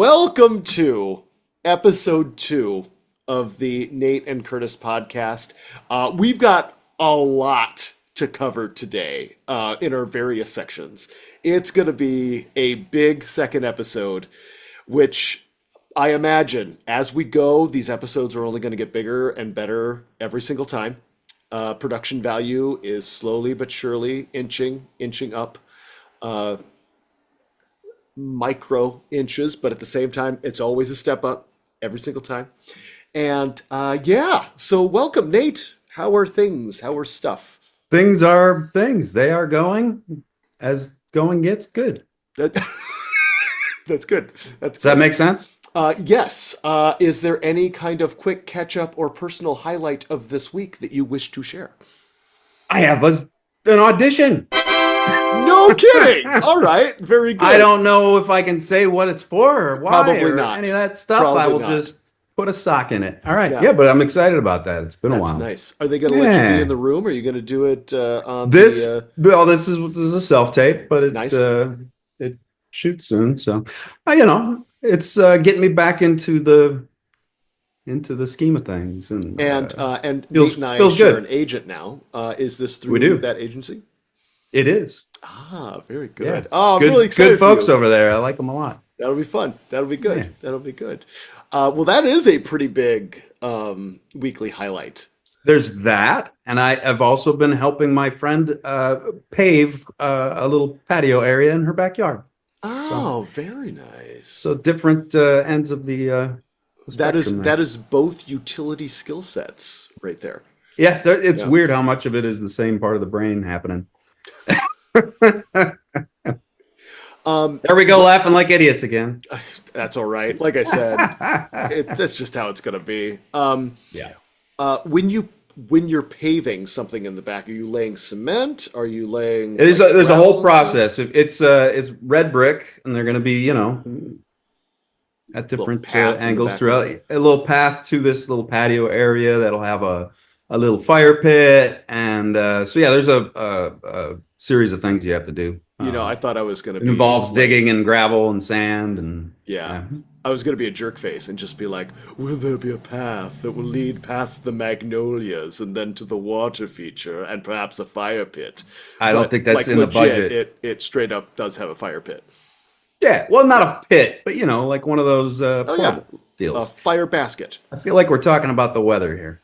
Welcome to episode 2 of the Nate and Curtis podcast. We've got a lot to cover today in our various sections. It's going to be a big second episode, which I imagine as we go, these episodes are only going to get bigger and better every single time. Production value is slowly but surely inching up. Micro inches, but at the same time, it's always a step up every single time. And so welcome, Nate. How are things? How are stuff? Things are things. They are going as going gets good. That's good. Does that make sense? Yes. Is there any kind of quick catch up or personal highlight of this week that you wish to share? I have an audition. No kidding. All right. Very good. I don't know if I can say what it's for or why Probably or not. any of that stuff. Probably I will not. just put a sock in it. All right. Yeah. Yeah, but I'm excited about that. It's been a That's while. nice. Are they going to let you be in the room, or are you going to do it on This the? this is a self-tape, but Nice. It shoots soon. So it's getting me back into the scheme of things. And Nate and I feels share good. an agent now. Is this through We do. that agency? It is. Very good. Yeah. Oh, I'm Good, really excited good for folks you. over there. I like them a lot. That'll be fun. That'll be good. Yeah. That'll be good. Well, that is a pretty big weekly highlight. There's that, and I have also been helping my friend pave a little patio area in her backyard. Oh, very nice. So different ends of the spectrum there. That is both utility skill sets right there. Yeah, it's Yeah. weird how much of it is the same part of the brain happening. There we go, laughing like idiots again. That's all right. Like I said, that's just how it's going to be. Yeah. When you're paving something in the back, are you laying cement? Are you laying? There's like, a gravel whole and process. It's red brick, and they're going to be at different path in the angles back. throughout a little path to this little patio area that'll have a little fire pit, and there's a series of things you have to do. stuff? I thought I was going to It be involves like, digging and gravel and sand and Yeah. I was going to be a jerk face and just be like, will there be a path that will lead past the magnolias and then to the water feature and perhaps a fire pit? I don't But, think that's like, in the legit, budget. It straight up does have a fire pit. Yeah, well, not a pit, but like one of those Oh, yeah. portable deals. A fire basket. I feel like we're talking about the weather here.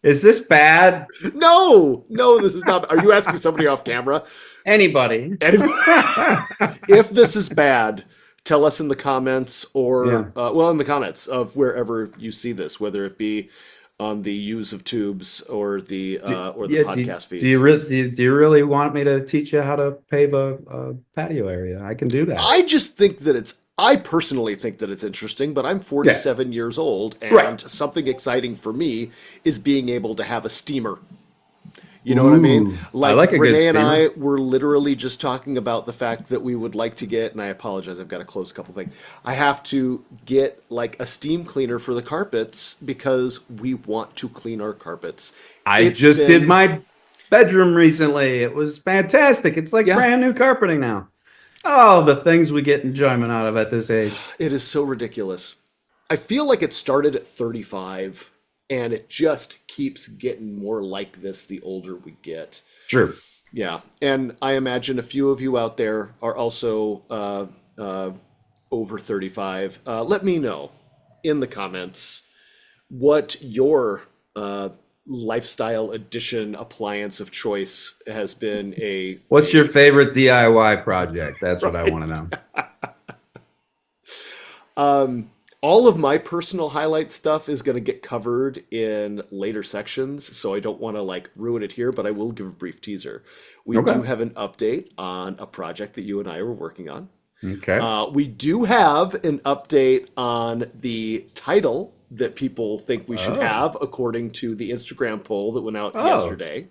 Is this bad? No, this is not. Are you asking somebody off camera? Anybody? If this is bad, tell us in the comments or, Yeah. in the comments of wherever you see this, whether it be on the use of tubes or the podcast feeds. Do you really want me to teach you how to pave a patio area? I can do that. I personally think that it's interesting, but I'm 47 years old, and Right. something exciting for me is being able to have a steamer. You know what I mean? Ooh, I like a good Renee and I steamer. were literally just talking about the fact that we would like to get, and I apologize, I've got to close a couple things. I have to get like a steam cleaner for the carpets because we want to clean our carpets. I It's just been- did my bedroom recently. It was fantastic. It's like Yeah. brand new carpeting now. Oh, the things we get enjoyment out of at this age. It is so ridiculous. I feel like it started at 35 and it just keeps getting more like this the older we get. Sure. Yeah. And I imagine a few of you out there are also over 35. Let me know in the comments what your lifestyle edition appliance of choice has been. What's your favorite DIY project? That's what I want to know. All of my personal highlight stuff is going to get covered in later sections, so I don't want to like ruin it here, but I will give a brief teaser. We Okay. do have an update on a project that you and I were working on. Okay. We do have an update on the title that people think we should have, according to the Instagram poll that went out yesterday.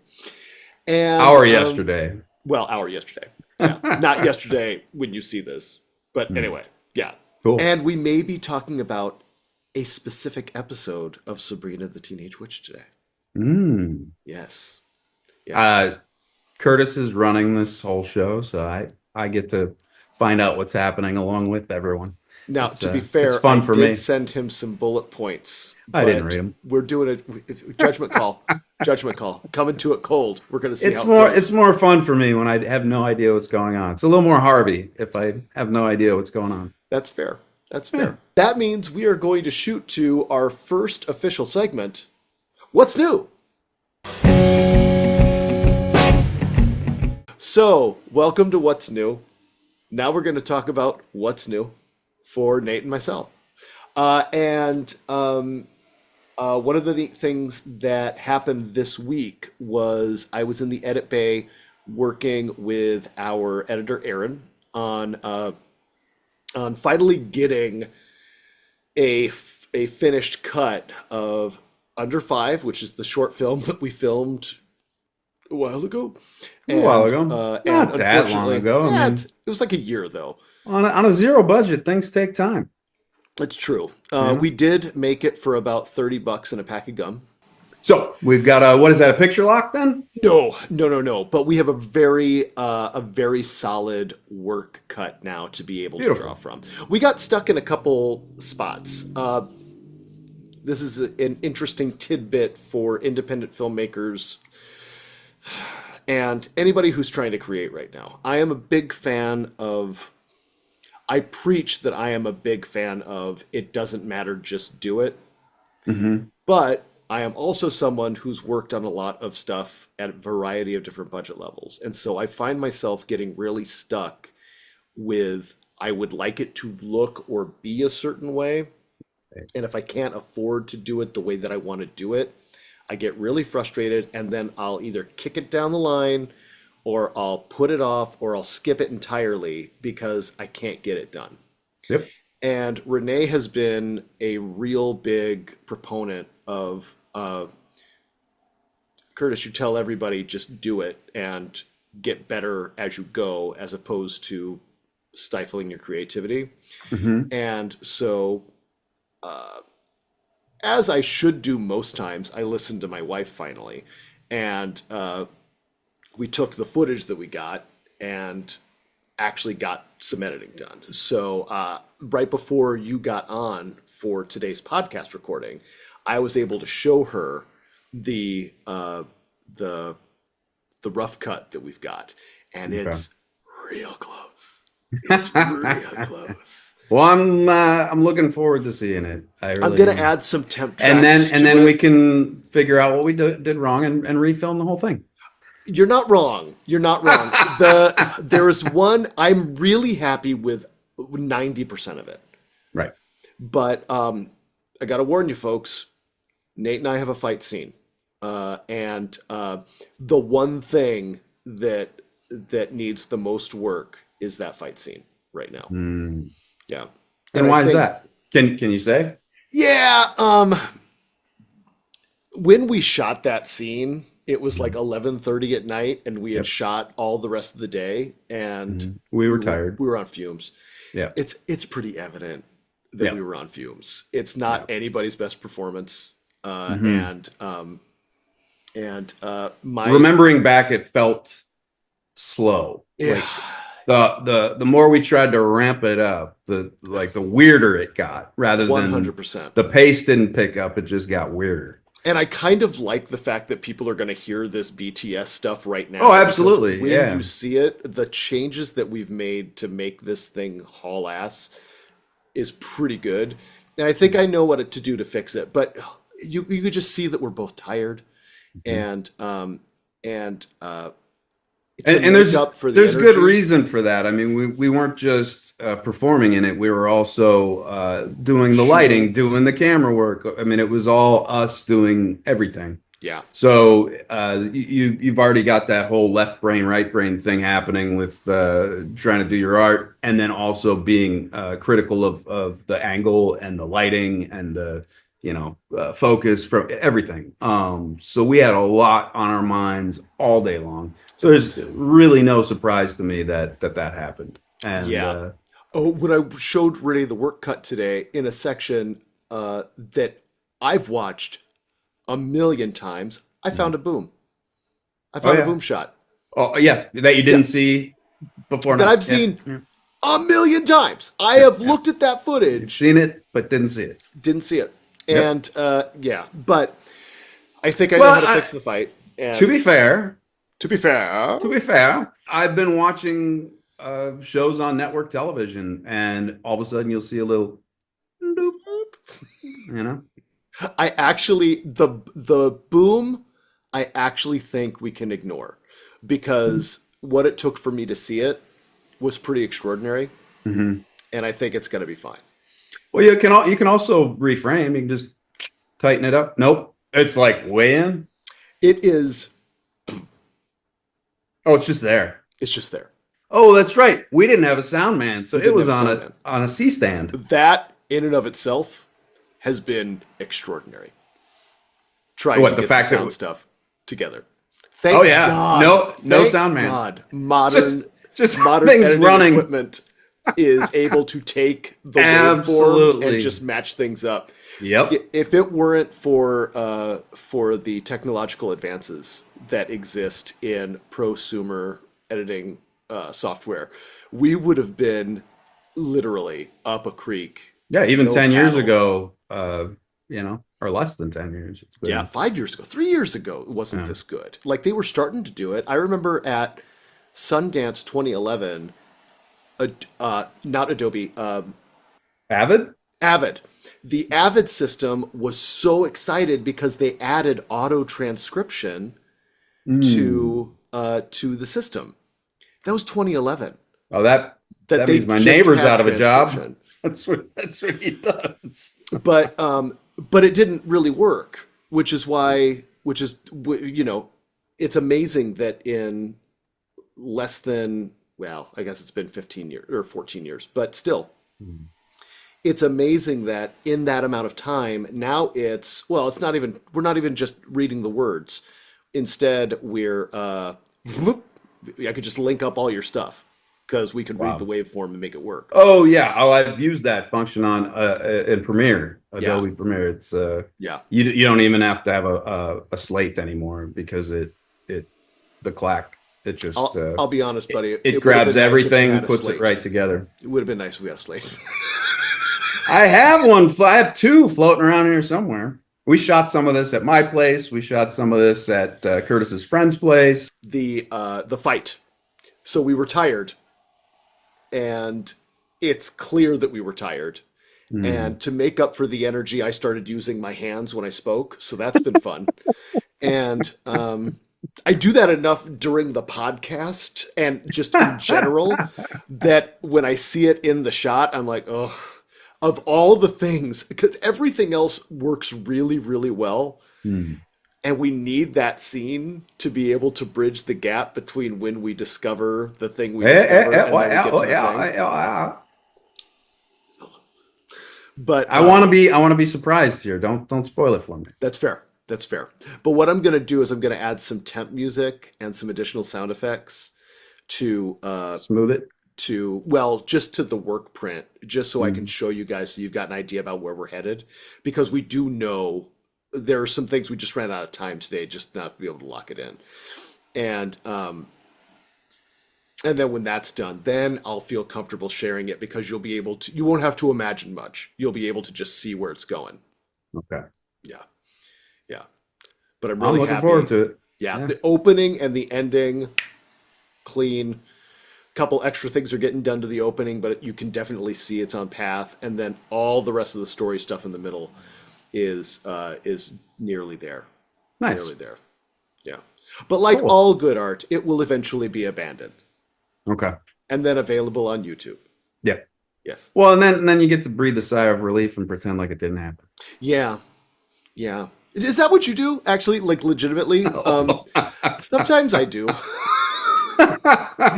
And Yesterday. Well, our yesterday. Yeah. Not yesterday when you see this. But anyway, yeah. Cool. And we may be talking about a specific episode of Sabrina the Teenage Witch today. Yes. Curtis is running this whole show, so I get to find out what's happening along with everyone. Now, to be It's fair, I fun for did me. send him some bullet points, I didn't but read them. we're doing a judgment call. Judgment call. Coming to it cold. We're going to see how it It's goes. more fun for me when I have no idea what's going on. It's a little more Harvey if I have no idea what's going on. That's fair. That's Yeah. fair. That means we are going to shoot to our first official segment. What's new? So, welcome to What's New. Now we're going to talk about what's new for Nate and myself. One of the neat things that happened this week was I was in the edit bay working with our editor Aaron on finally getting a finished cut of Under Five, which is the short film that we filmed a while ago. A while And, ago. and Not that long unfortunately, ago. I mean, it was like a year though. on a zero budget, things take time. It's true. Yeah. We did make it for about $30 and a pack of gum. So we've got what is that, a picture lock then? No. But we have a very solid work cut now to be able Beautiful. to draw from. We got stuck in a couple spots. This is an interesting tidbit for independent filmmakers and anybody who's trying to create right now. I preach that I am a big fan of it doesn't matter, just do it. Mm-hmm. But I am also someone who's worked on a lot of stuff at a variety of different budget levels. And so I find myself getting really stuck with I would like it to look or be a certain way. And if I can't afford to do it the way that I want to do it, I get really frustrated and then I'll either kick it down the line or I'll put it off or I'll skip it entirely because I can't get it done. Yep. And Renee has been a real big proponent of Curtis, you tell everybody just do it and get better as you go, as opposed to stifling your creativity. Mm-hmm. And so, as I should do most times, I listened to my wife finally, and we took the footage that we got and actually got some editing done. So right before you got on for today's podcast recording, I was able to show her the rough cut that we've got, and it's real close. It's real close. Well, I'm looking forward to seeing it. I'm gonna add some temp tracks, and then we can figure out what we did wrong and refilm the whole thing. You're not wrong. You're not wrong. There is one I'm really happy with 90% of it. Right. But I gotta warn you folks, Nate and I have a fight scene. And the one thing that needs the most work is that fight scene right now. Mm. Yeah. And why is that? Can you say? Yeah, when we shot that scene, it was like 11:30 at night, and we had shot all the rest of the day, and we were tired. We were on fumes. Yeah, it's pretty evident that we were on fumes. It's not anybody's best performance, remembering back, it felt slow. Yeah. Like the more we tried to ramp it up, the weirder it got, rather than 100%. The pace didn't pick up; it just got weirder. And I kind of like the fact that people are going to hear this BTS stuff right now. Oh, absolutely. When you see it, the changes that we've made to make this thing haul ass is pretty good. And I think I know what to do to fix it. But you could just see that we're both tired, and there's good reason for that. I mean, we weren't just performing in it; we were also doing the lighting, doing the camera work. I mean, it was all us doing everything. Yeah. So you've already got that whole left brain, right brain thing happening with trying to do your art, and then also being critical of the angle and the lighting and the focus from everything. So we had a lot on our minds all day long. So there's really no surprise to me that happened. And when I showed Renee the work cut today in a section that I've watched a million times, I found a boom. I found a boom shot. Oh yeah, that you didn't see before. That I've seen a million times. I have looked at that You've footage, seen it, but didn't see it. didn't see it. Yep. And yeah, but I think I know how Well, to fix the fight. to And be fair, to be fair, I've been watching shows on network television, and all of a sudden you'll see a little, doop, you know. I actually the boom I actually think we can ignore because what it took for me to see it was pretty extraordinary, Hmm. and I think it's going to be fine. Well, you can also reframe. You can just tighten it up. Nope, it's like way in. It is Oh, it's just there. it's just there. Oh, that's right. We didn't have a sound man, so We it didn't was have a on sound a man. on a C stand. That in and of itself has been extraordinary. Trying What to the get fact the that sound stuff together. oh Thank yeah, God. no Thank sound man. God. Modern Just modern things editing running. equipment is able to take the waveform Absolutely. and just match things up. Yep. If it weren't for the technological advances that exist in prosumer editing software, we would have been literally up a creek, Yeah, even no 10 years paddle. ago, or less than 10 years, it's Yeah, been 5 years ago, 3 years ago, it wasn't yeah. this good. Like they were starting to do it. I remember at Sundance 2011, not Adobe, Avid? Avid. The Avid system was so excited because they added auto transcription Mm. to the system. That was 2011. Oh, That that they means my just neighbor's had out of a job. transcription, That's what he does. but it didn't really work, which is why, it's amazing that in less than, well, I guess it's been 15 years or 14 years, but still, Mm. it's amazing that in that amount of time, now it's not even, we're not even just reading the words. Instead, I could just link up all your stuff because we could read the Wow. waveform and make it work. Oh yeah. Oh, I've used that function on in Premiere, Yeah, Adobe Premiere. It's yeah. you don't even have to have a slate anymore because it the clack it just I'll be honest, buddy. it It would have grabs been nice if we everything, had a puts it slate. right together. It would have been nice if we had a slate. I have one. I have two floating around here somewhere. We shot some of this at my place. We shot some of this at Curtis's friend's place. The fight. So we were tired, and it's clear that we were tired. Hmm. And to make up for the energy, I started using my hands when I spoke. So that's been fun. And I do that enough during the podcast and just in general that when I see it in the shot, I'm like, oh, of all the things, because everything else works really, really well. Hmm. And we need that scene to be able to bridge the gap between when we discover the thing we discover and Oh, then we yeah, get oh, to the yeah, thing. yeah. But I want to be surprised here. Don't spoil it for me. that's fair. That's fair. But what I'm going to do is I'm going to add some temp music and some additional sound effects to Smooth it. just to the work print, just so I can Hmm. show you guys so you've got an idea about where we're headed. Because we do know there are some things we just ran out of time today, just not to be able to lock it in. And and then when that's done, then I'll feel comfortable sharing it because you won't have to imagine much. You'll be able to just see where it's going. Okay. Yeah. Yeah. But I'm I'm really looking forward happy. to it. Yeah, Yeah. the opening and the ending, clean. Couple extra things are getting done to the opening, but you can definitely see it's on path. And then all the rest of the story stuff in the middle is nearly there, Nice. nearly there. Yeah, but like Cool. all good art, it will eventually be abandoned Okay. and then available on YouTube. Yeah. Yes. Well, and then you get to breathe a sigh of relief and pretend like it didn't happen. Yeah. Yeah. Is that what you do? Actually, like legitimately? Sometimes I do.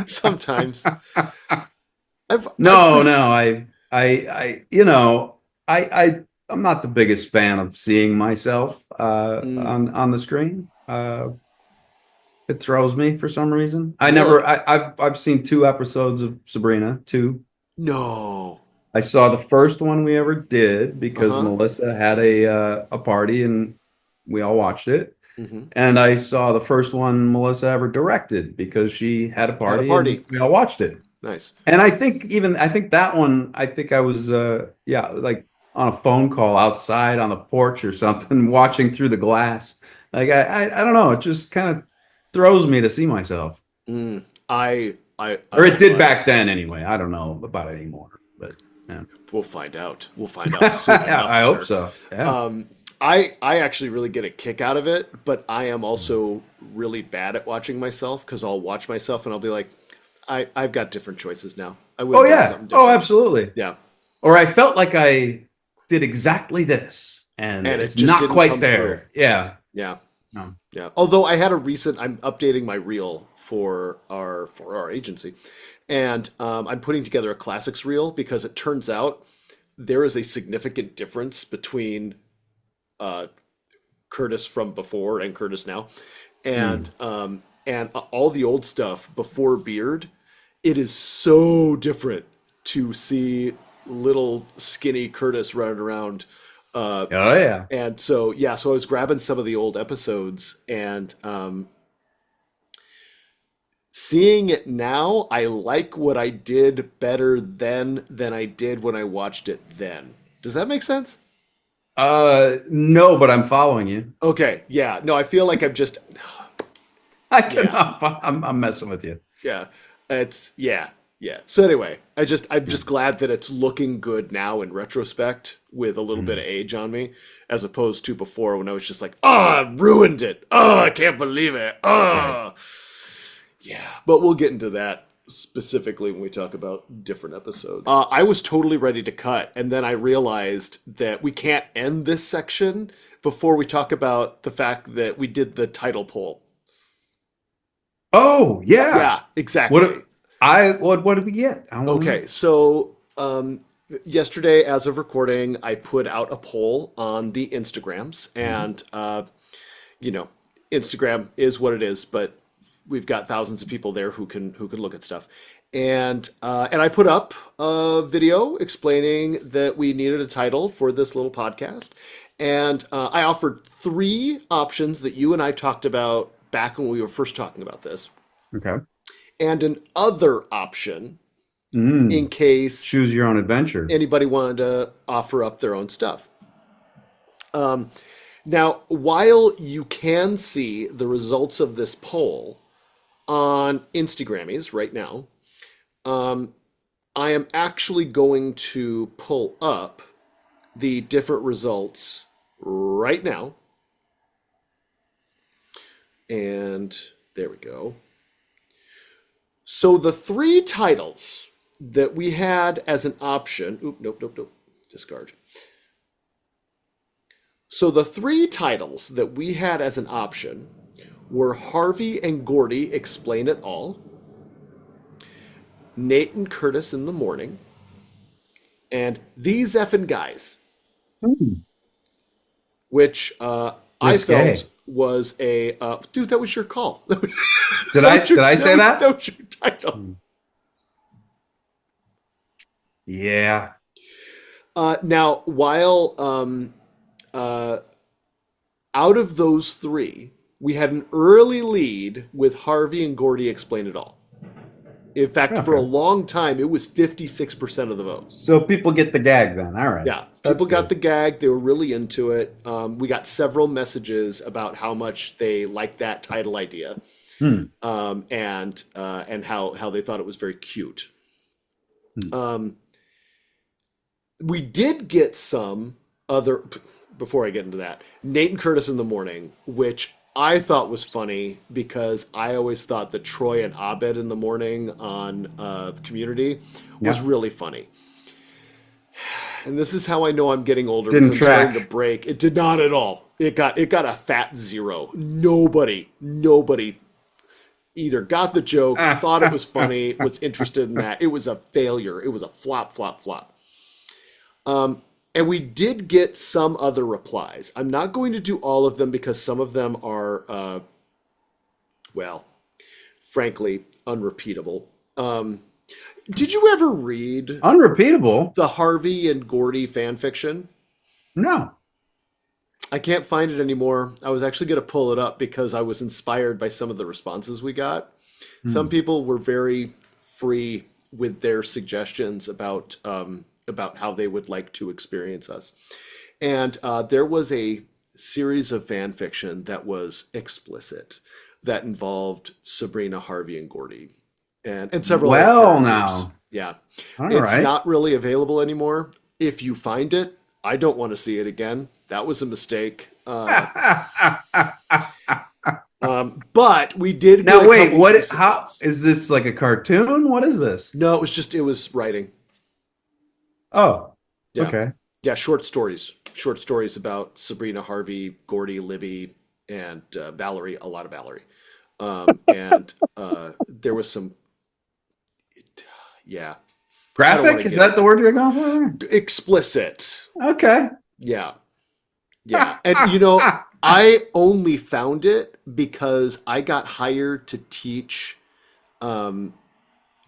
Sometimes. I've No, pretty, no, I'm not the biggest fan of seeing myself mm, on the screen. It throws me for some reason. really? I've seen two episodes of Sabrina, two. No. I saw the first one we ever did because Uh-huh. Melissa had a party and we all watched it. Hmm. And I saw the first one Melissa ever directed because she had a Had a party and party. we all watched it. Nice. And I think that one, I think I was like on a phone call outside on the porch or something, watching through the glass. Like I don't know, it just kind of throws me to see myself. I Or it won't did lie. back then anyway. I don't know about it anymore, but yeah. We'll find out. We'll find out soon enough, I hope sir. so. Yeah. I actually really get a kick out of it, but I am also really bad at watching myself because I'll watch myself and I'll be like, I've got different choices now. I would Oh have done yeah. something Oh, different. absolutely. Yeah. Or I felt like I did exactly this and And it it's just not didn't quite come through. there. Yeah. Yeah. No. Yeah. Although I had a recent, I'm updating my reel for our agency, and I'm putting together a classics reel because it turns out there is a significant difference between uh, Curtis from before and Curtis now, Hmm. and all the old stuff before Beard, it is so different to see little skinny Curtis running around. Oh yeah. And so yeah, so I was grabbing some of the old episodes and seeing it now, I like what I did better then than I did when I watched it then. Does that make sense? No, but I'm following you. Okay, yeah. No, I feel like I'm just I can yeah. I'm messing with you. Yeah. It's yeah. Yeah. So anyway, I'm Yeah. just glad that it's looking good now in retrospect with a little bit of Hmm. age on me as opposed to before when I was just like, "Oh, I ruined it. Oh, I can't believe it. Right. Oh." Yeah, but we'll get into that specifically when we talk about different episodes. I was totally ready to cut, and then I realized that we can't end this section before we talk about the fact that we did the title poll. Oh yeah. Yeah, exactly. What what did we get? I want to know. Okay, so yesterday, as of recording, I put out a poll on the Instagrams, Mhm. and you know, Instagram is what it is, but we've got thousands of people there who can look at stuff. And I put up a video explaining that we needed a title for this little podcast, and I offered three options that you and I talked about back when we were first talking about this, Okay. and an other option in Mm. case Choose your own adventure. anybody wanted to offer up their own stuff. Now, while you can see the results of this poll on Instagrammies right now, I am actually going to pull up the different results right now. And there we go. So the three titles that we had as an option, oop, nope, nope, nope, discard. So the three titles that we had as an option were Harvey and Gordy Explain It All, Nate and Curtis in the Morning, and These Effin' Guys, Hmm. which I felt Risque. was a dude. That was your call. that Did I say that? was your title. Hmm. Yeah. Now, while uh, out of those three, we had an early lead with Harvey and Gordy Explain It All. In fact, for a Okay. long time, it was 56% of the vote. So people get the gag then. All right. Yeah, That's people got good. the gag. They were really into it. We got several messages about how much they liked that title idea, Hmm. and how they thought it was very cute. Hmm. We did get some other. Before I get into that, Nate and Curtis in the Morning, which I thought was funny because I always thought that Troy and Abed in the Morning on Community was Yeah. really funny. And this is how I know I'm getting older Didn't because I'm starting to track. break. It did not at all. It got a fat zero. Nobody either got the joke, thought it was funny, was interested in that. It was a failure. It was a flop, flop, flop. And we did get some other replies. I'm not going to do all of them because some of them are, well, frankly, unrepeatable. Did you ever read Unrepeatable? the Harvey and Gordy fan fiction? No. I can't find it anymore. I was actually going to pull it up because I was inspired by some of the responses we got. Some Hmm. people were very free with their suggestions about how they would like to experience us. And there was a series of fan fiction that was explicit that involved Sabrina, Harvey, and Gordy, and several other Well, characters. now, Yeah, all it's right. not really available anymore. If you find it, I don't want to see it again. That was a mistake. But we did get Now, a wait, couple what? decent How ones. is this like a cartoon? What is this? No, it was writing. Oh, Yeah, okay. yeah, short stories about Sabrina, Harvey, Gordy, Libby, and Valerie. A lot of Valerie, and there was some. Yeah, I don't want Graphic? to Is get that the into word you're going explicit. for? Okay. Yeah, yeah, and I only found it because I got hired um,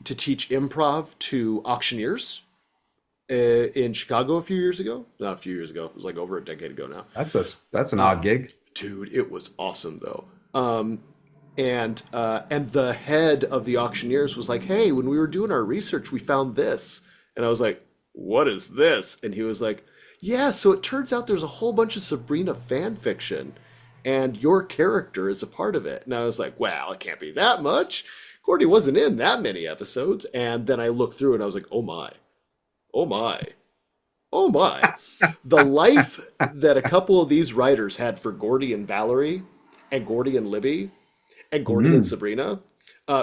to teach improv to auctioneers in Chicago a few years ago. Not a few years ago. It was like over a decade ago now. That's an Uh, odd gig. Dude, it was awesome though. And the head of the auctioneers was like, "Hey, when we were doing our research, we found this," and I was like, "What is this?" And he was like, "Yeah, so it turns out there's a whole bunch of Sabrina fan fiction, and your character is a part of it." And I was like, "Well, it can't be that much. Courtney wasn't in that many episodes." And then I looked through and I was like, "Oh my, oh my, oh my." The life that a couple of these writers had for Gordy and Valerie, and Gordy and Libby, and Gordy and Mm. Sabrina.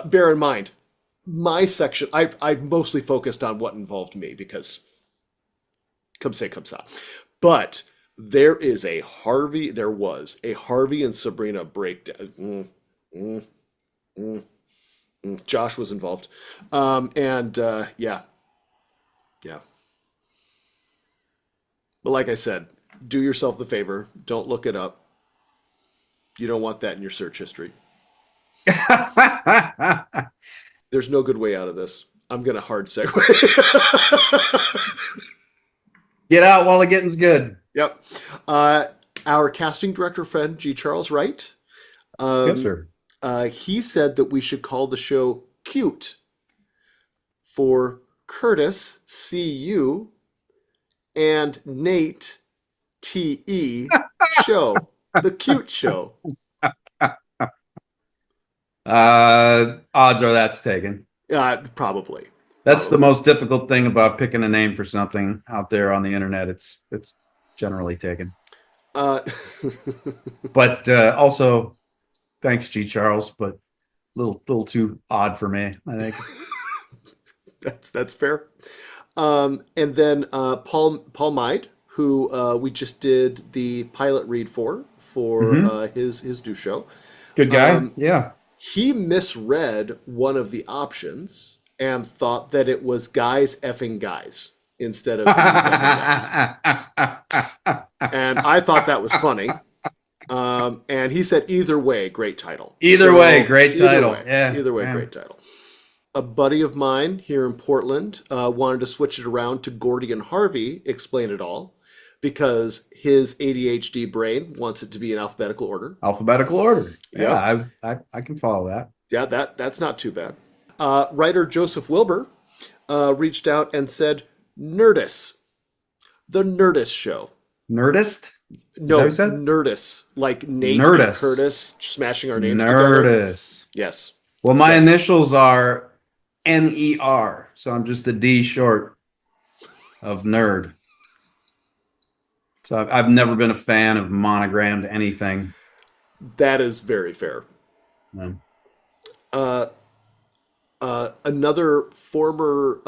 Bear in mind, my section, I mostly focused on what involved me because come say, come sa. But there was a Harvey and Sabrina breakdown. Mm, mm, Josh was involved. And yeah, yeah. But like I said, do yourself the favor. Don't look it up. You don't want that in your search history. There's no good way out of this. I'm going to hard segue. Get out while the getting's good. Yep. Uh, our casting director friend, G. Charles Wright, Yes, um, sir. he said that we should call the show Cute for Curtis, CU, and Nate, TE, show. The Cute Show. Odds are that's taken. Probably. That's the Probably. most difficult thing about picking a name for something out there on the internet. It's generally taken. Uh, But also, thanks, G. Charles, but little too odd for me, I think. that's fair. And then Paul Meid, who we just did the pilot read for Hmm. his do show. Good guy. Um, Yeah. he misread one of the options and thought that it was guys effing guys instead of dudes effing guys. And I thought that was funny. And he said, either way, great title. Either way, great title. Yeah. Either way, Yeah. great title. A buddy of mine here in Portland wanted to switch it around to Gordy and Harvey explain it all because his ADHD brain wants it to be in alphabetical order. Alphabetical order. Yep. Yeah, I can follow that. Yeah, that's not too bad. Writer Joseph Wilbur reached out and said, Nerdist, the Nerdist show. Nerdist? Is that what No, you said? Nerdist, like Nate and Nerdist. Curtis smashing our names together. Nerdist. Yes. Well, my Yes. initials are NER, so I'm just a D short of nerd. So I've never been a fan of monogrammed anything. That is very fair. No. Uh, Another former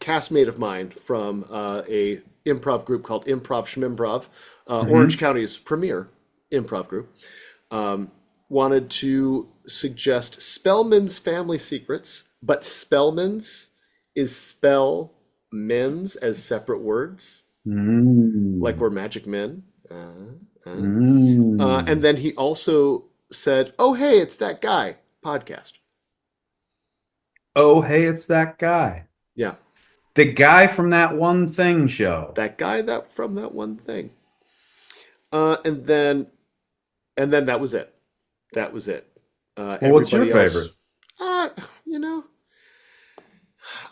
castmate of mine from a improv group called Improv Schmimprov, Orange Mhm. County's premier improv group, wanted to suggest Spellman's Family Secrets, but Spellman's is spell men's as separate words, like Mm. we're magic men. Mm. And then he also said, "Oh, hey, it's that guy podcast." Oh, hey, it's that guy. Yeah, The guy from that one thing show. that guy that from that one thing. And then that was it. That was it. Well, what's your Everybody else, favorite? uh, you know,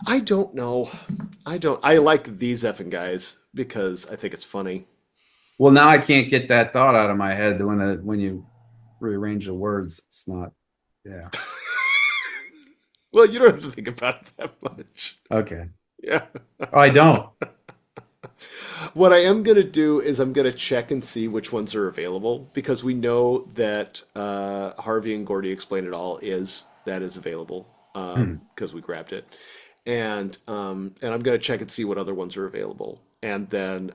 I don't know. I like these effing guys because I think it's funny. Well, now I can't get that thought out of my head when you rearrange the words. It's not. Yeah. Well, you don't have to think about it that much. Okay. Yeah. Oh, I don't. What I am gonna do is I'm gonna check and see which ones are available because we know that Harvey and Gordy Explain It All is available Hmm. because we grabbed it, and I'm gonna check and see what other ones are available, and then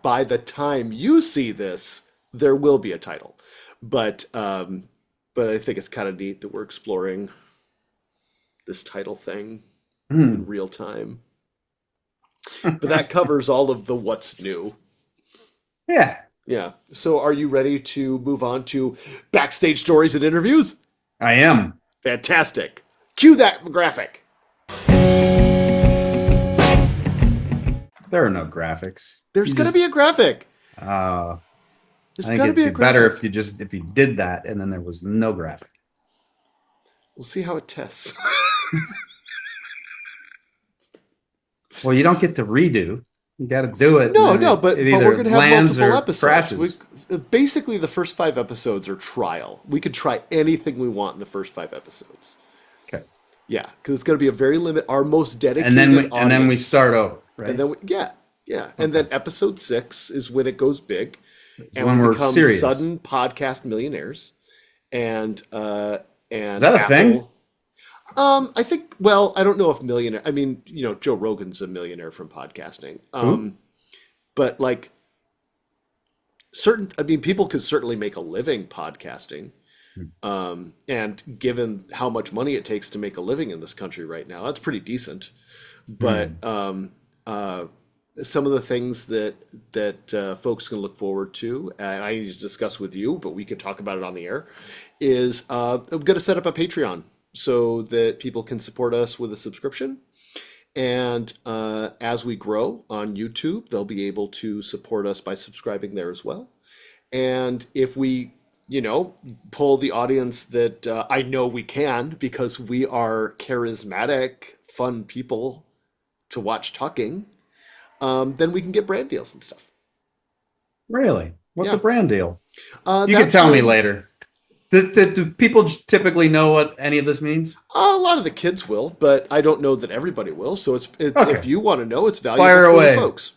by the time you see this, there will be a title, but um, but I think it's kind of neat that we're exploring this title thing in Hmm. real time. But that covers all of the what's new. Yeah, Yeah. So are you ready to move on to backstage stories and interviews? I am. Fantastic. Cue that graphic. There are no graphics. There's You going to just. be a graphic. Uh, I There's think got to it'd be be a better graphic. if you did that and then there was no graphic. We'll see how it tests. Well, you don't get to redo. You got to do it, and No, then no, it but we're either going to have lands multiple or episodes. crashes. Basically the first 5 episodes are trial. We could try anything we want in the first 5 episodes. Okay. Yeah, because it's going to be a very limit, our most And then dedicated we audience. start over, And right? then yeah, and Okay. then episode 6 is when it goes big, It's and we when we're become serious. sudden podcast millionaires, and Is and that a thing? Apple. I think. Well, I don't know if millionaire. I mean, Joe Rogan's a millionaire from podcasting. Who? But like certain, I mean, people could certainly make a living podcasting. And given how much money it takes to make a living in this country right now, that's pretty decent. But Hmm. uh, some of the things that folks can look forward to, and I need to discuss with you, but we could talk about it on the air, is I'm going to set up a Patreon so that people can support us with a subscription. And as we grow on YouTube, they'll be able to support us by subscribing there as well. And if we, pull the audience that I know we can because we are charismatic, fun people to watch talking, then we can get brand deals and stuff. Really? What's a Yeah. brand deal? You can That's tell me when later. Do people typically know what any of this means? a lot of the kids will, but I don't know that everybody will. So if Okay. you want to know, it's valuable Fire for the away. folks.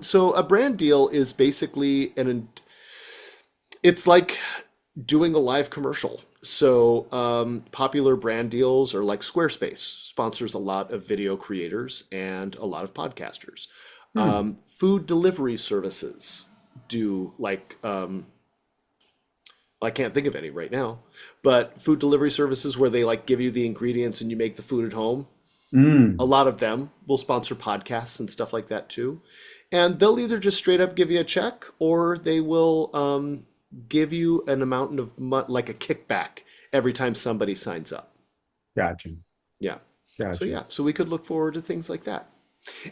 So a brand deal is basically it's like doing a live commercial. So popular brand deals are like Squarespace sponsors a lot of video creators and a lot of podcasters. Hmm. Food delivery services do I can't think of any right now, but food delivery services where they like give you the ingredients and you make the food at home. A Mm. lot of them will sponsor podcasts and stuff like that too. And they'll either just straight up give you a check or they will give you an amount of like a kickback every time somebody signs up. Gotcha. Yeah. So Gotcha. yeah, so we could look forward to things like that.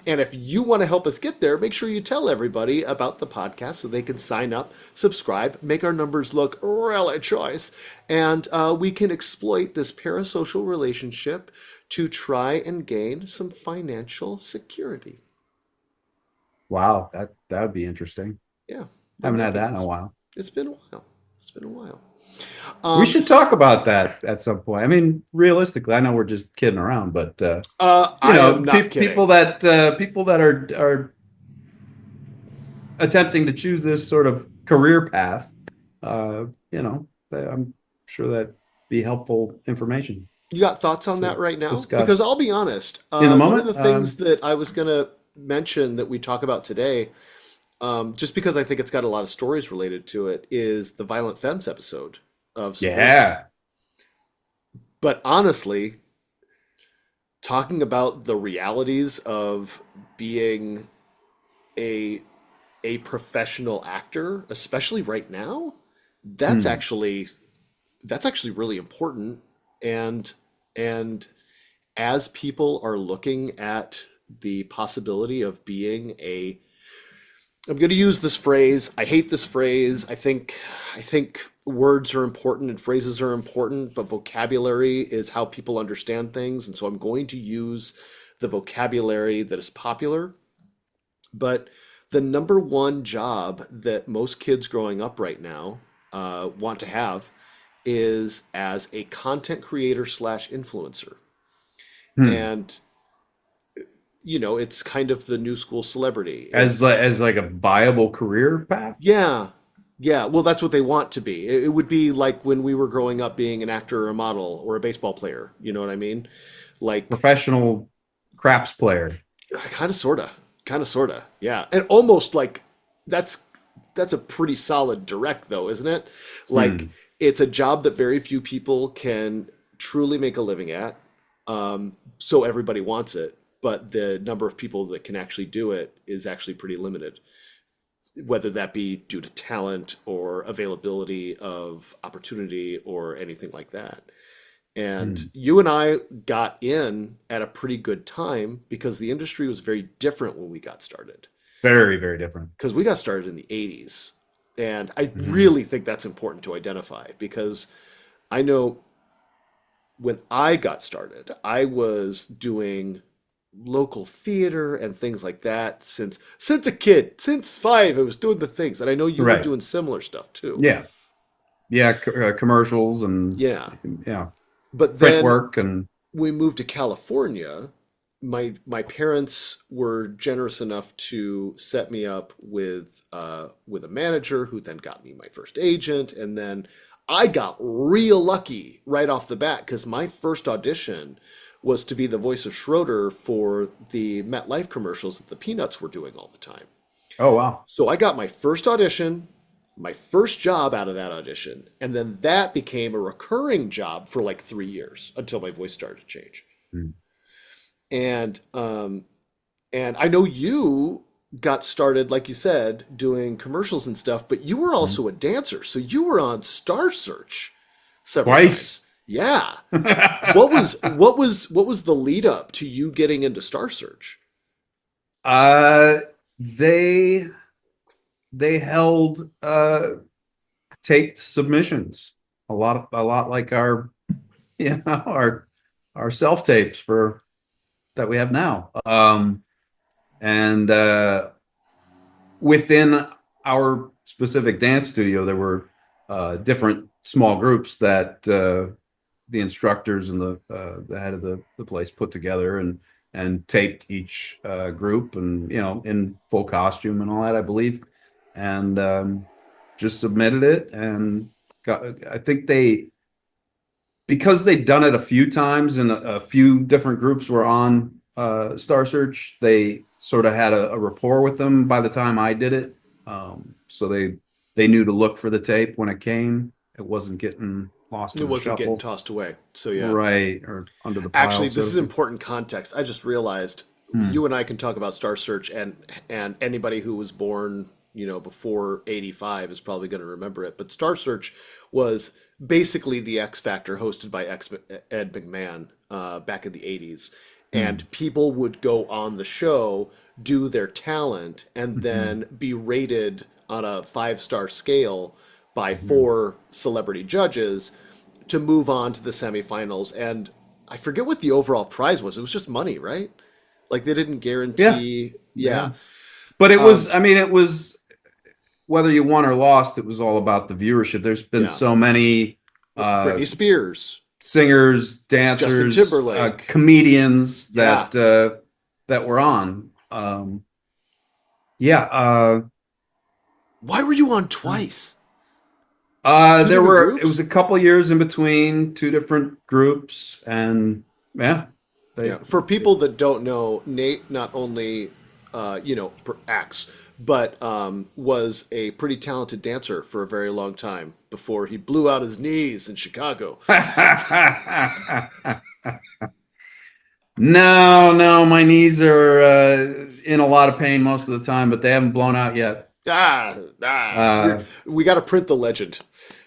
And if you want to help us get there, make sure you tell everybody about the podcast so they can sign up, subscribe, make our numbers look really choice, and we can exploit this parasocial relationship to try and gain some financial security. Wow, that would be interesting. Yeah, wouldn't Haven't that had be that in a nice? while. It's been a while. It's been a while. We should So, talk about that at some point. I mean, realistically, I know we're just kidding around, but I am not kidding. people that are attempting to choose this sort of career path, I'm sure that be helpful information You got thoughts on that to right now? Because discuss I'll be honest, in the one of the moment. things that I was going to mention that we talk about today, just because I think it's got a lot of stories related to it, is the Violent Femmes episode of Suburban. Yeah. But honestly, talking about the realities of being a a professional actor, especially right now, that's Hmm. actually that's actually really important. And and as people are looking at the possibility of being a I'm going to use this phrase. I hate this phrase. I think words are important and phrases are important, but vocabulary is how people understand things. And so I'm going to use the vocabulary that is popular. But the number one job that most kids growing up right now want to have is as a content creator slash influencer. Hmm. And, it's kind of the new school celebrity. As like a viable career path? Yeah. Yeah. Well, that's what they want to be. It would be like when we were growing up being an actor or a model or a baseball player. You know what I mean? Like, Professional craps player. kind of, sorta. Yeah. And almost like that's that's a pretty solid direct though, isn't it? Like Hmm. it's a job that very few people can truly make a living at. So everybody wants it, but the number of people that can actually do it is actually pretty limited, whether that be due to talent or availability of opportunity or anything like that. And Hmm. you and I got in at a pretty good time because the industry was very different when we got started. Very, very different. Because we got started in the 80s. And I Hmm. really think that's important to identify because I know when I got started, I was doing local theater and things like that since a kid, since five, I was doing the things. And I know you were Right. doing similar stuff too. Yeah. Yeah. Commercials and Yeah. yeah, But print then work and we moved to California. My parents were generous enough to set me up with a manager who then got me my first agent, and then I got real lucky right off the bat because my first audition was to be the voice of Schroeder for the MetLife commercials that the Peanuts were doing all the time. oh wow. So I got my first audition, my first job out of that audition, and then that became a recurring job for like 3 years until my voice started to change. Hmm. And and I know you got started, like you said, doing commercials and stuff, but you were Hmm. also a dancer, so you were on Star Search several Twice. times. Yeah. What was the lead up to you getting into Star Search? uh they they held taped submissions. A lot like our our self tapes for that we have now. And within our specific dance studio, there were different small groups that the instructors and the head of the place put together and taped each group and in full costume and all that, I believe, and just submitted it and got. I think they because they'd done it a few times and a few different groups were on Star Search, they sort of had a rapport with them by the time I did it. So they knew to look for the tape when it came. It wasn't getting lost It in the wasn't getting shuffle, tossed away. So yeah. right, or under the pile, Actually, so this to is speak. important context. I just realized Hmm. you and I can talk about Star Search, and anybody who was born, before 85 is probably going to remember it. But Star Search was basically the X Factor hosted by Ed McMahon back in the 80s. Hmm. And people would go on the show, do their talent, and Hmm. then be rated on a 5-star scale by Hmm. 4 celebrity judges to move on to the semifinals. And I forget what the overall prize was. It was just money, right? Like they didn't Yeah, guarantee. yeah. Yeah. But it was, Um, I mean, it was whether you won or lost, it was all about the viewership. There's been yeah. so many uh, Britney Spears, singers, Justin dancers, Timberlake. comedians Yeah. that were on. Yeah, Why were you on twice? Two there different were. It was groups? a couple years in between two different groups, and yeah, Yeah. they. For people that don't know, Nate not only, acts, but was a pretty talented dancer for a very long time before he blew out his knees in Chicago. No, no, my knees are in a lot of pain most of the time, but they haven't blown out yet. You're, Uh, we got to print the legend.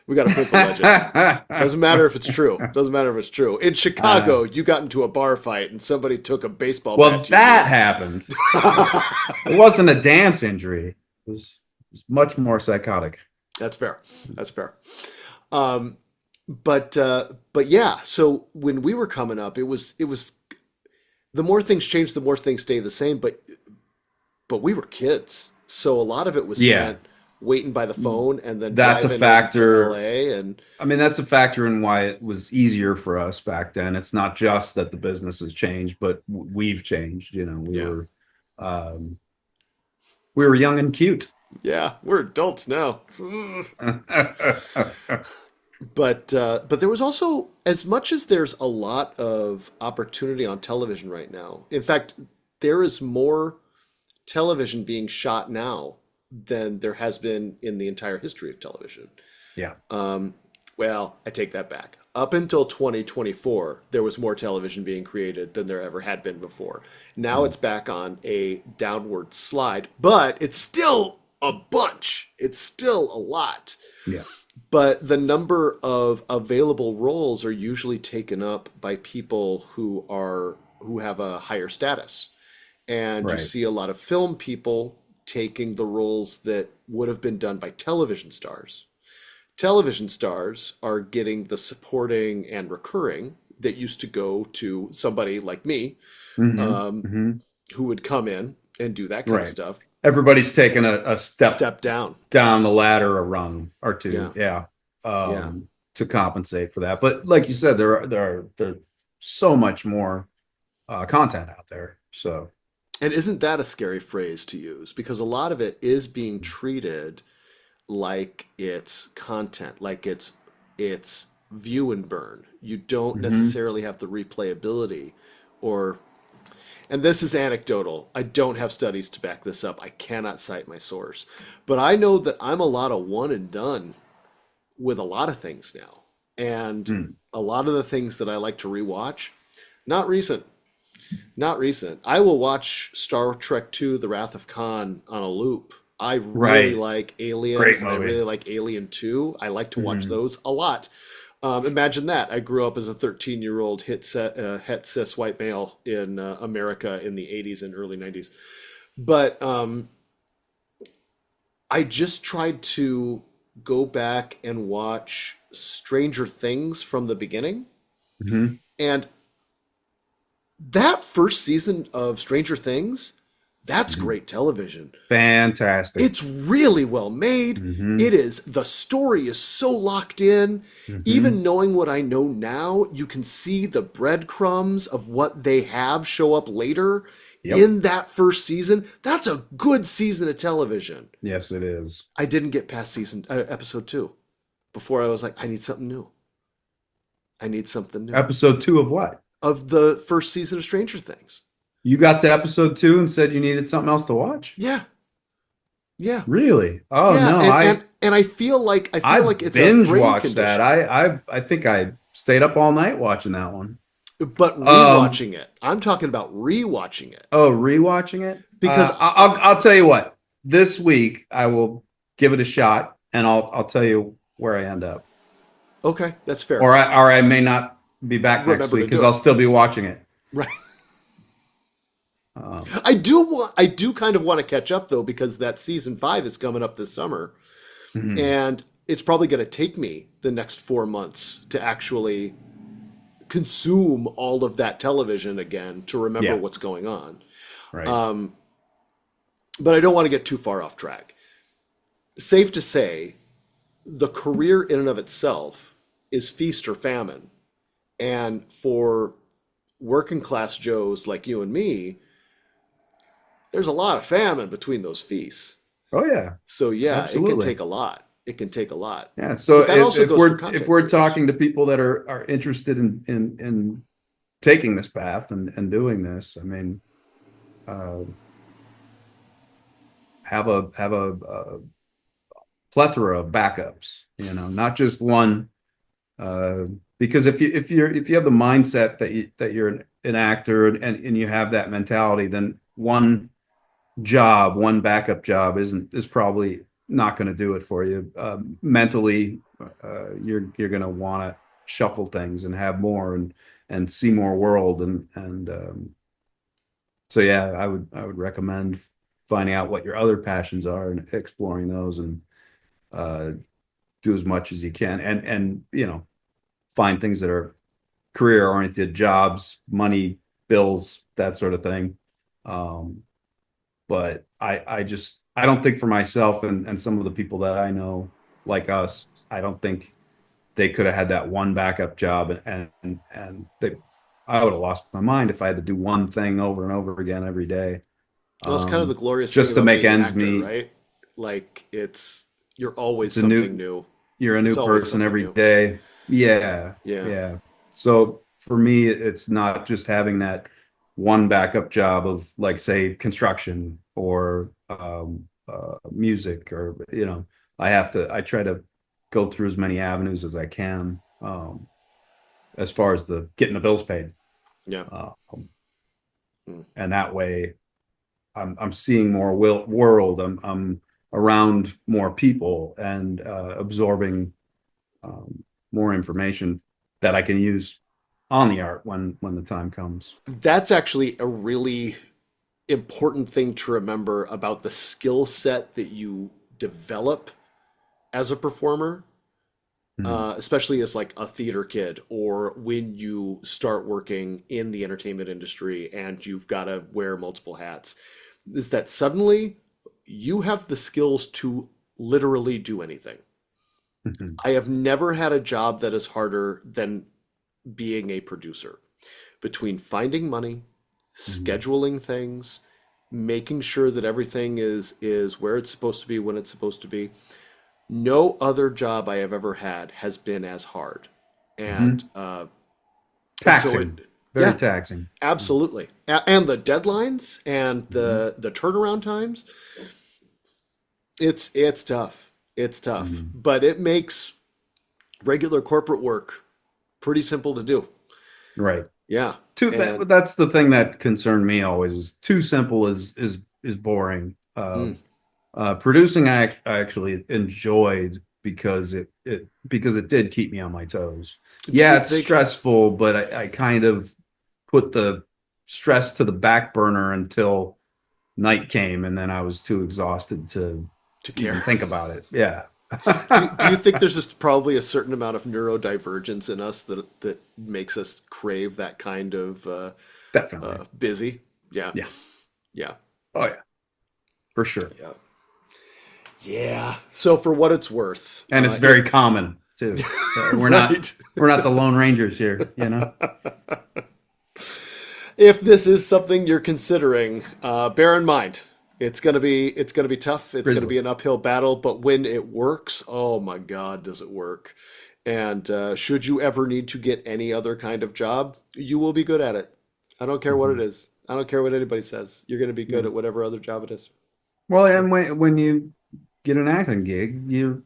We got to print the legend. Doesn't matter if it's true. Doesn't matter if it's true. In uh, Chicago, you got into a bar fight and somebody took a baseball bat well, to your that knees. happened. It wasn't a dance injury. It was much more psychotic. That's fair. That's fair. Um, but yeah. So when we were coming up, it was the more things change, the more things stay the same. But we were kids, so a lot of it was Yeah, spent waiting by the phone and then that's a driving into factor. LA. And I mean, that's a factor in why it was easier for us back then. It's not just that the business has changed, but we've changed. yeah, Um, we were young and cute. yeah, we're adults now. But there was also, as much as there's a lot of opportunity on television right now. In fact, there is more television being shot now than there has been in the entire history of television. Yeah, Um, well, I take that back. Up until 2024, there was more television being created than there ever had been before. Now mm, it's back on a downward slide, but it's still a bunch. It's still a lot. yeah, But the number of available roles are usually taken up by people who have a higher status. And you right. see a lot of film people taking the roles that would have been done by television stars. Television stars are getting the supporting and recurring that used to go to somebody like me, Hmm. um, Hmm. who would come in and do that kind of Right. stuff. Everybody's taken a step Step down. down the ladder, a rung or two, Yeah. yeah, Yeah. to compensate for that. But like you said, there's so much more content out there. So And isn't that a scary phrase to use? Because a lot of it is being treated like it's content, like it's view and burn. You don't hmm necessarily have the replayability or, and this is anecdotal. I don't have studies to back this up. I cannot cite my source. But I know that I'm a lot of one and done with a lot of things now. And mm. a lot of the things that I like to rewatch, not recent, not recent. I will watch Star Trek II: The Wrath of Khan on a loop. I really Right, like Alien great and I movie. really like Alien 2. I like to watch Hmm. those a lot. Imagine that. I grew up as a 13-year-old het cis white male in America in the 80s and early 90s. But I just tried to go back and watch Stranger Things from the beginning. Hmm. And that first season of Stranger Things, that's Hmm. great television. Fantastic. It's really well made. Hmm. It is, the story is so locked in. Hmm. Even knowing what I know now, you can see the breadcrumbs of what they have show up later Yep. in that first season. That's a good season of television. Yes, it is. I didn't get past episode 2 before I was like, I need something new. I need something new. Episode two of what? Of the first season of Stranger Things. You got to episode two and said you needed something else to watch? Yeah, yeah, Really? Oh yeah, no, and I feel I like it's a binge brain watched that. condition. I think I stayed up all night watching that one. But Um, rewatching it, I'm talking about rewatching it oh, rewatching it. because I'll tell you what. This week I will give it a shot, and I'll tell you where I end up, okay, that's fair. or I may not be back next Remember week to because do I'll it, still be watching it. right? Um, I do kind of want to catch up though because that season 5 is coming up this summer, mhm. and it's probably going to take me the next 4 months to actually consume all of that television again to remember Yeah, what's going on. right. Um, but I don't want to get too far off track. Safe to say, the career in and of itself is feast or famine. And for working class Joes like you and me, there's a lot of famine between those feasts. Oh yeah, So yeah, it can absolutely. take a lot. It can take a lot. Yeah. So But that also if goes for if content we're creators. talking to people that are interested in taking this path and doing this, I mean, uh, have a plethora of backups. Not just one. Uh, because if you have the mindset that you're an actor and you have that mentality, then one backup job is probably not going to do it for you. Mentally, you're going to want to shuffle things and have more and see more world and so yeah, I would recommend finding out what your other passions are and exploring those and uh, do as much as you can and find things that are career oriented jobs, money bills, that sort of thing. But I don't think for myself and some of the people that I know like us, I don't think they could have had that one backup job and they I would have lost my mind if I had to do one thing over and over again every day. Well, it's kind of the glorious thing Just to about make being an ends actor, meet. right? Like you're always It's a something new new. You're a It's new always person something every new. day. Yeah, Yeah. yeah. So for me, it's not just having that one backup job of like say construction or music or I try to go through as many avenues as I can as far as the getting the bills paid. Yeah. Um, Mm. and that way I'm seeing more world. I'm around more people and absorbing more information that I can use on the art when the time comes. That's actually a really important thing to remember about the skill set that you develop as a performer, Mhm. especially as like a theater kid or when you start working in the entertainment industry and you've got to wear multiple hats, is that suddenly you have the skills to literally do anything. Mhm. I have never had a job that is harder than being a producer. Between finding money, Mhm. scheduling things, making sure that everything is where it's supposed to be when it's supposed to be. No other job I have ever had has been as hard. And Mhm. so Taxing, it, very yeah, taxing. absolutely. And the deadlines and Mhm. the turnaround times, it's tough. It's tough, Mhm. but it makes regular corporate work pretty simple to do. Right. Yeah. And That's the thing that concerned me always is too simple is boring. mm, Producing I actually enjoyed because it did keep me on my toes. do you Yeah, it's think stressful, but I kind of put the stress to the back burner until night came, and then I was too exhausted to to care? even think about it. Yeah. Do you think there's just probably a certain amount of neurodivergence in us that makes us crave that kind of Definitely. busy? Yeah, Yeah. yeah, Oh yeah, for sure. yeah, yeah. So for what it's worth, And it's very if common too. right, We're not the Lone Rangers here, you know. if this is something you're considering, bear in mind it's gonna be tough. It's gonna Grizzly. be an uphill battle, but when it works, oh my God, does it work? And should you ever need to get any other kind of job, you will be good at it. I don't care what it Mhm. is. I don't care what anybody says. You're going to be good Yeah. at whatever other job it is. Well, Yeah. and when you get an acting gig, you're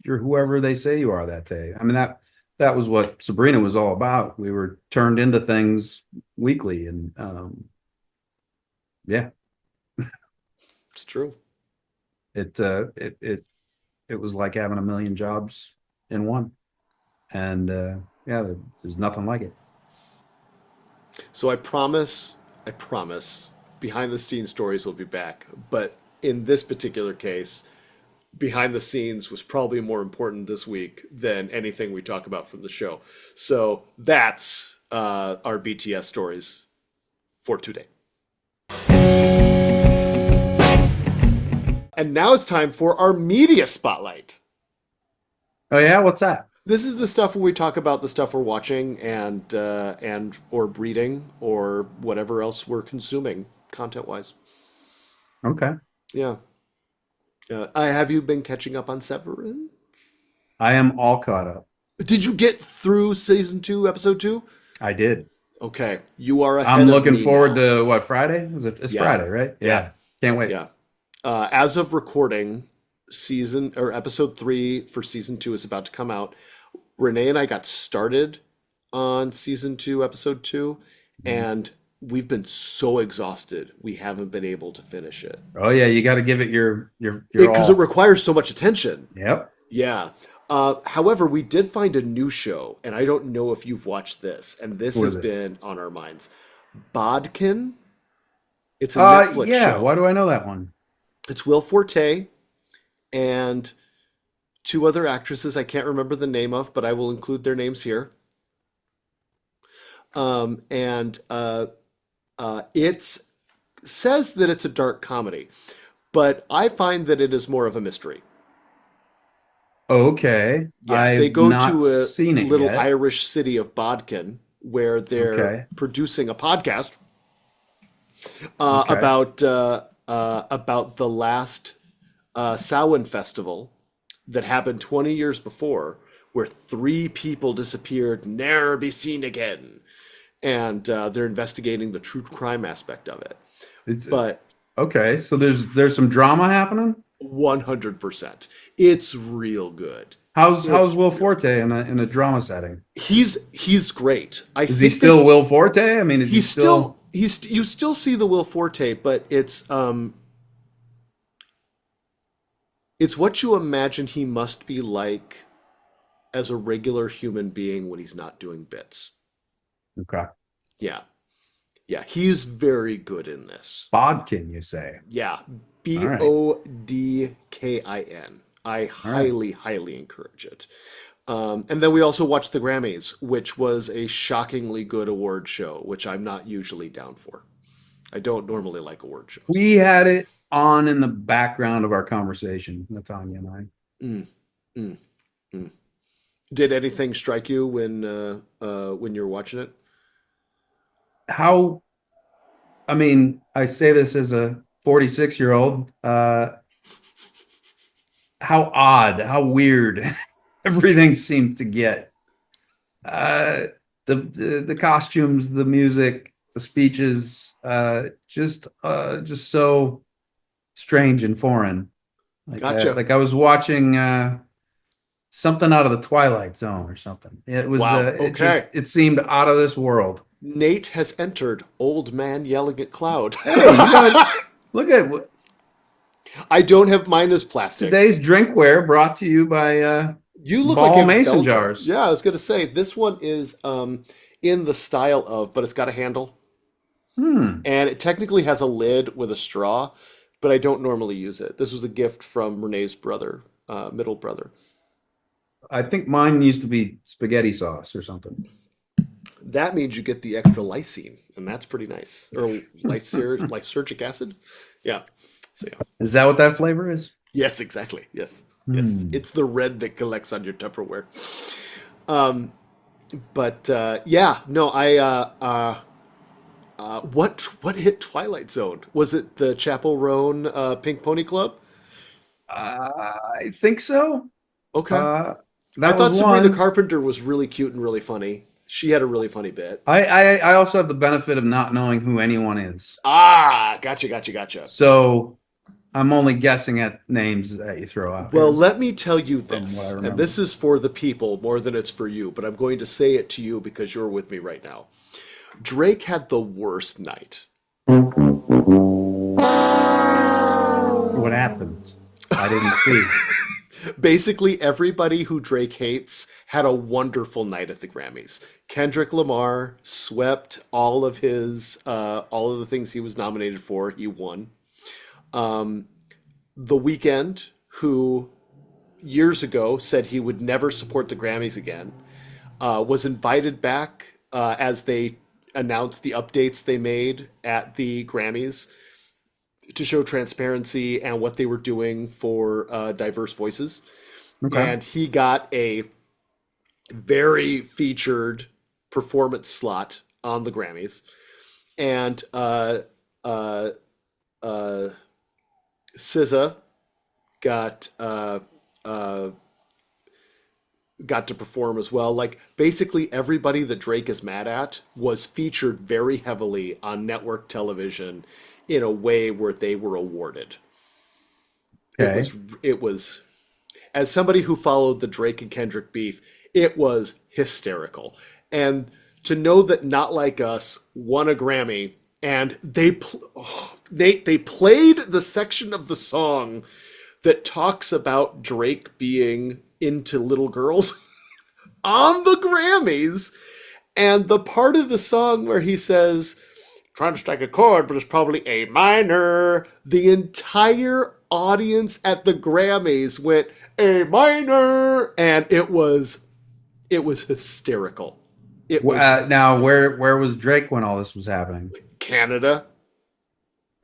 whoever they say you are that day. I mean that was what Sabrina was all about. We were turned into things weekly, and yeah, It's true. it was like having a million jobs in one, and yeah, there's nothing like it. So I promise, behind the scenes stories will be back. But in this particular case, behind the scenes was probably more important this week than anything we talk about from the show. So that's our BTS stories for today. And now it's time for our media spotlight. Oh yeah, what's that? This is the stuff where we talk about the stuff we're watching and or reading or whatever else we're consuming content wise. Okay, Yeah. Have you been catching up on Severance? I am all caught up. Did you get through season two, episode two? I did. Okay, you are I'm ahead of looking me forward now. to what Friday? Is it? It's Yeah, Friday, right? yeah, Yeah, can't wait. yeah. As of recording, season or episode three for season two is about to come out. Renee and I got started on season two, episode two, Mhm. and we've been so exhausted we haven't been able to finish it Oh yeah, you got to give it your because it all. requires so much attention. Yep. Yeah. However, we did find a new show, and I don't know if you've watched this, and this What has is it? been on our minds. Bodkin. It's a Netflix Yeah. show. Why do I know that one? It's Will Forte and two other actresses I can't remember the name of, but I will include their names here. And It says that it's a dark comedy, but I find that it is more of a mystery. Okay. Yeah, they I've go not to a seen it little yet. Irish city of Bodkin where they're Okay. producing a podcast Okay. about the last Samhain festival that happened 20 years before, where three people disappeared, ne'er be seen again, and they're investigating the true crime aspect of it. It's But okay. So there's some drama happening. 100%, it's real good. How's It's Will real good. Forte in a drama setting? He's great. I Is he think they still Will Forte? I mean, is he he's still still he's you still see the Will Forte, but it's what you imagine he must be like as a regular human being when he's not doing bits. okay? Yeah. Yeah, he's very good in this. Bodkin, you say? Yeah, All right, Bodkin. I all right. highly, highly encourage it. And then we also watched the Grammys, which was a shockingly good award show, which I'm not usually down for. I don't normally like award shows. We had it on in the background of our conversation, Natanya and I. Mm, mm, mm. Did anything strike you when you're watching it? How? I mean, I say this as a 46-year-old. How odd, how weird everything seemed to get. Uh, the costumes, the music, the speeches, just so strange and foreign. Gotcha. Like I was watching something out of the Twilight Zone or something. Wow. Okay. It seemed out of this world. Nate has entered Old Man Yelling at Cloud. Hey, you gotta look at I don't have mine as plastic. today's drinkware brought to you by You look like Ball a Mason bell jar. jars. Yeah, I was gonna say this one is in the style of, but it's got a handle, Hmm. and it technically has a lid with a straw, but I don't normally use it. This was a gift from Renee's brother, middle brother. I think mine used to be spaghetti sauce or something. That means you get the extra lysine, and that's pretty nice. Or lysergic acid. Yeah. So yeah. Is that what that flavor is? Yes, exactly. Yes. Yes. Hmm. It's the red that collects on your Tupperware. Um, but yeah, no, what hit Twilight Zone? Was it the Chapel Roan Pink Pony Club? I think so. Okay. Uh, I that was thought Sabrina one. Carpenter was really cute and really funny. She had a really funny bit. I also have the benefit of not knowing who anyone is. Ah, gotcha, gotcha, gotcha. So I'm only guessing at names that you throw out Well, here let me tell you from what I this, and remember. this is for the people more than it's for you, but I'm going to say it to you because you're with me right now. Drake had the worst night. What happens? I didn't see. Basically, everybody who Drake hates had a wonderful night at the Grammys. Kendrick Lamar swept all of the things he was nominated for. He won. The Weeknd, who years ago said he would never support the Grammys again, was invited back as they announced the updates they made at the Grammys to show transparency and what they were doing for diverse voices. Okay. And he got a very featured performance slot on the Grammys. And uh, uh, SZA got uh, got to perform as well. Like basically everybody that Drake is mad at was featured very heavily on network television in a way where they were awarded. It Okay. was it was as somebody who followed the Drake and Kendrick beef, it was hysterical. And to know that Not Like Us won a Grammy and they played the section of the song that talks about Drake being into little girls on the Grammys, and the part of the song where he says trying to strike a chord, but it's probably A minor. The entire audience at the Grammys went A minor, and it was hysterical. It was Now, where was Drake when all this was happening? Canada.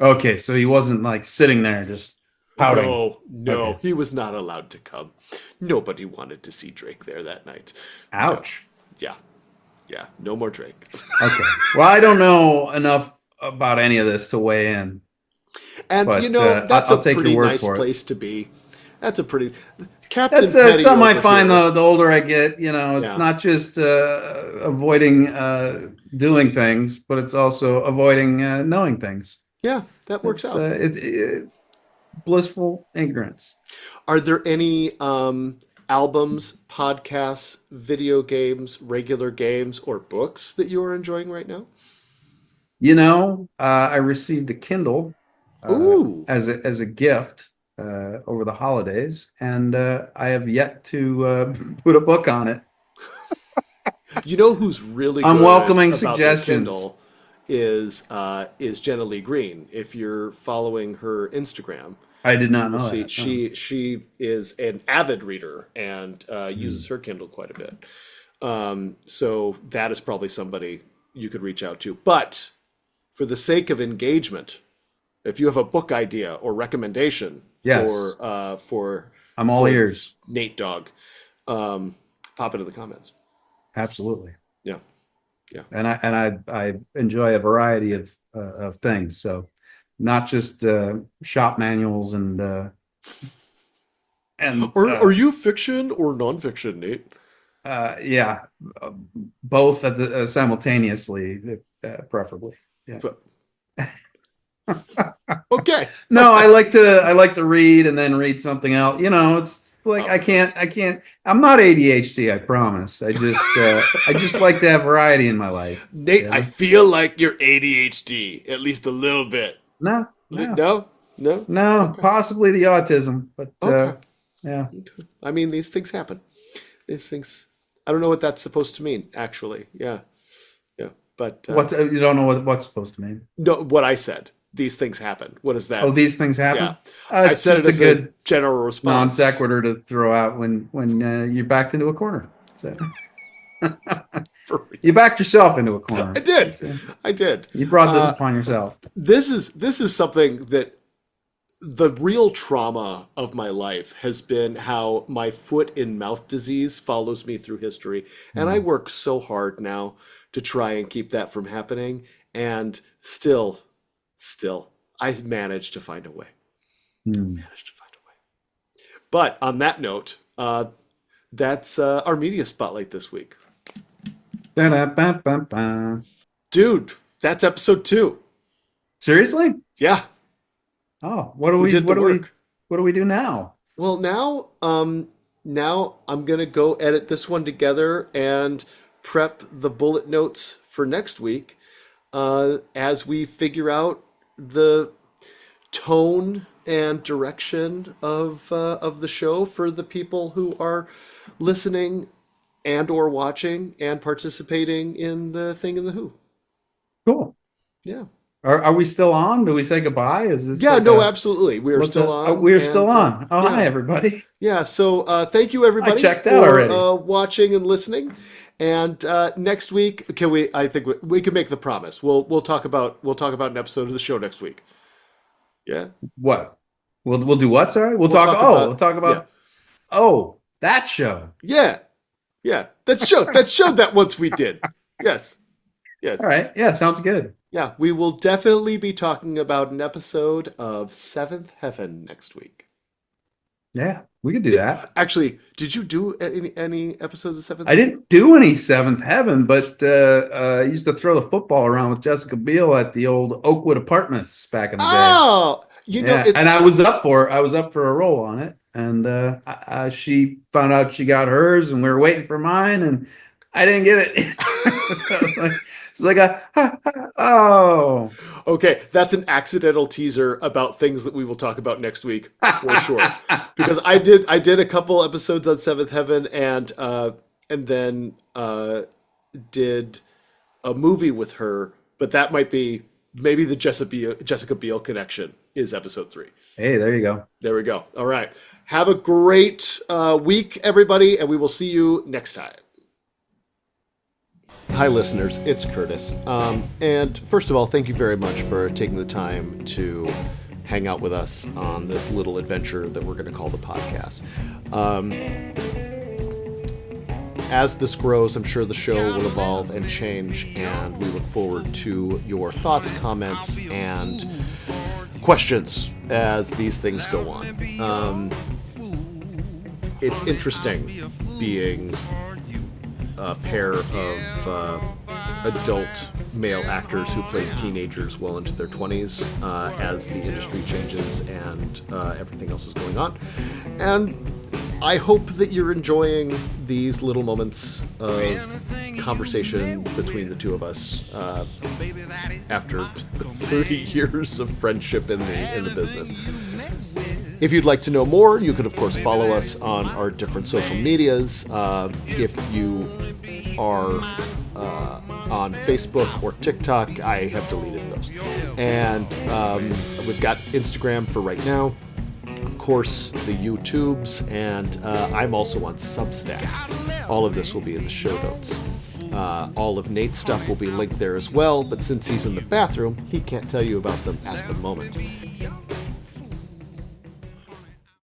Okay, so he wasn't like sitting there just pouting. No, Okay. he was not allowed to come. Nobody wanted to see Drake there that night. No. Ouch. Yeah, yeah, no more Drake. Okay. Well, I don't know enough about any of this to weigh in, And but that's a I'll take your pretty word nice for it. place to be. That's a pretty Captain That's Petty something I over find here. the older I get. It's Yeah, not just avoiding doing things, but it's also avoiding knowing things. yeah, that works It's out. blissful ignorance. Are there any albums, podcasts, video games, regular games, or books that you are enjoying right now? I received a Kindle Ooh, as a gift over the holidays, and I have yet to put a book on it. you know who's really I'm good welcoming about their suggestions. Kindle is Jenna Lee Green. If you're following her Instagram, I did you not will know see that. Oh. she is an avid reader and Hmm. uses her Kindle quite a bit. So that is probably somebody you could reach out to. But for the sake of engagement, if you have a book idea or recommendation Yes, I'm all for ears. Nate Dogg, pop it in the comments. Absolutely. Yeah, yeah. And I enjoy a variety of things. So not just shop manuals and Are you fiction or nonfiction, Nate? yeah, uh, both at the simultaneously, preferably. Yeah. But okay. No, I like to read and then read something else. It's like Oh, I can't. I'm not ADHD, I promise. I just like to have variety in my life. Nate, You I know? feel like you're ADHD, at least a little bit. No, no, No? No? no. Okay. Possibly the autism, but Okay. yeah. Okay. I mean, these things happen. These things. I don't know what that's supposed to mean, actually. Yeah. Yeah. But What you don't know what's supposed to mean? no, what I said. These things happen. What is Oh, that? these things Yeah. happen. I It's said it just a as a good general non response. sequitur to throw out when you're backed into a corner. So For you real. backed yourself into a I corner. did. I did. You brought this Uh, upon yourself. this is something that the real trauma of my life has been how my foot and mouth disease follows me through history. And I Hmm. work so hard now to try and keep that from happening. And still, I managed to find a way. Hmm. Managed to find a way. But on that note, that's our media spotlight this week. Da-da-ba-ba-ba. Dude, that's episode 2. Seriously? Yeah, Oh, what do we we did the what do we work. what do we do now? Well, now I'm gonna go edit this one together and prep the bullet notes for next week, as we figure out the tone and direction of the show for the people who are listening and or watching and participating in the thing in the Who. Cool. Yeah. Are we still on? Do we say goodbye? Is this Yeah, like no, a absolutely. We are what's still a oh, on, we're still and on. Oh, hi yeah, everybody. yeah. So thank you I everybody checked out for already. watching and listening. And next week, can we? I think we can make the promise. We'll talk about an episode of the show next week. Yeah, What? We'll do what, sorry? We'll we'll talk talk oh, we'll about talk yeah, about oh, that show. yeah, yeah. That showed that once we did. Yes, All yes, right. Yeah, sounds good. yeah. We will definitely be talking about an episode of Seventh Heaven next week. Yeah, we could do It, that. actually, did you do any episodes of Seventh I Heaven? didn't do any Seventh Heaven, but I used to throw the football around with Jessica Biel at the old Oakwood Apartments back in the day. Oh, Yeah, and it's I was up for a role on it, and she found out she got hers, and we were waiting for mine, and I didn't get it. So it's like oh, okay. That's an accidental teaser about things that we will talk about next week for sure. Because I did a couple episodes on Seventh Heaven, and then did a movie with her, but that might be maybe the Jessica Biel connection is episode 3. hey, there you go. There we go. All right. Have a great week, everybody, and we will see you next time. Hi, listeners. It's Curtis. And first of all, thank you very much for taking the time to hang out with us on this little adventure that we're going to call the podcast. As this grows, I'm sure the show will evolve and change, and we look forward to your thoughts, comments, and questions as these things go on. It's interesting being a pair of adult male actors who played teenagers well into their 20s as the industry changes and everything else is going on. And I hope that you're enjoying these little moments of conversation between the two us after 30 years of friendship in the business. If you'd like to know more, you could, of course, follow us on our different social medias. If you are on Facebook or TikTok, I have deleted those. And we've got Instagram for right now. Of course, the YouTubes, and I'm also on Substack. All of this will be in the show notes. All of Nate's stuff will be linked there as well, but since he's in the bathroom, he can't tell you about them at the moment.